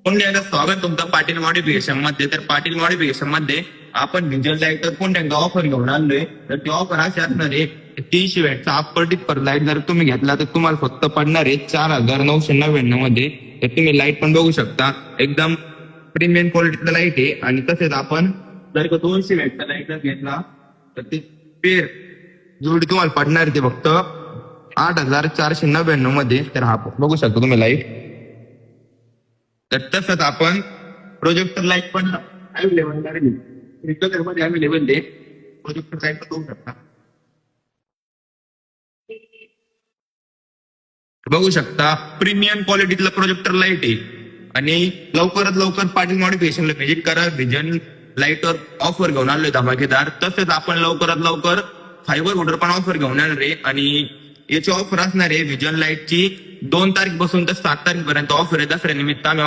पुन्हा एकदा स्वागत तुमचं पाटील मॉडिफिकेशन मध्ये. तर पाटील मॉडिफिकेशन मध्ये आपण व्हिज्युअल लाईट तर पुन्हा एकदा ऑफर घेऊन आणलोय. तर ती ऑफर अशी असणार आहे, 300 वॅटचा अपवर्टिक पर लाईट जर तुम्ही घेतला तर तुम्हाला फक्त पडणार आहे 4,999 मध्ये. तर तुम्ही लाईट पण बघू शकता, एकदम प्रीमियम क्वालिटीचा लाईट आहे. आणि तसेच आपण जर का 200 वॅटचा लाईट जर घेतला तर ते पेर जोडी तुम्हाला पडणार आहे ते फक्त 8,499 मध्ये. तर हा बघू शकता तुम्ही लाईट. तर तसंच आपण प्रोजेक्टर लाईट पण अवेलेबल करेल मध्ये अवेलेबल आहे. प्रोजेक्टर लाईट पण बघू शकता, बघू शकता प्रीमियम क्वालिटीतलं प्रोजेक्टर लाईट आहे. आणि लवकरात लवकर पाटील मॉडिफिकेशनला व्हिजिट करा. व्हिजन लाईटवर ऑफर घेऊन आलोय धमाकेदार. तसेच आपण लवकरात लवकर फायबर हुडर पण ऑफर घेऊन येणार आहे. आणि याची ऑफर असणार आहे व्हिजन लाईटची 2 तारीख पासून तर 7 तारखेपर्यंत ऑफर आहे. दसऱ्यानिमित्त आम्ही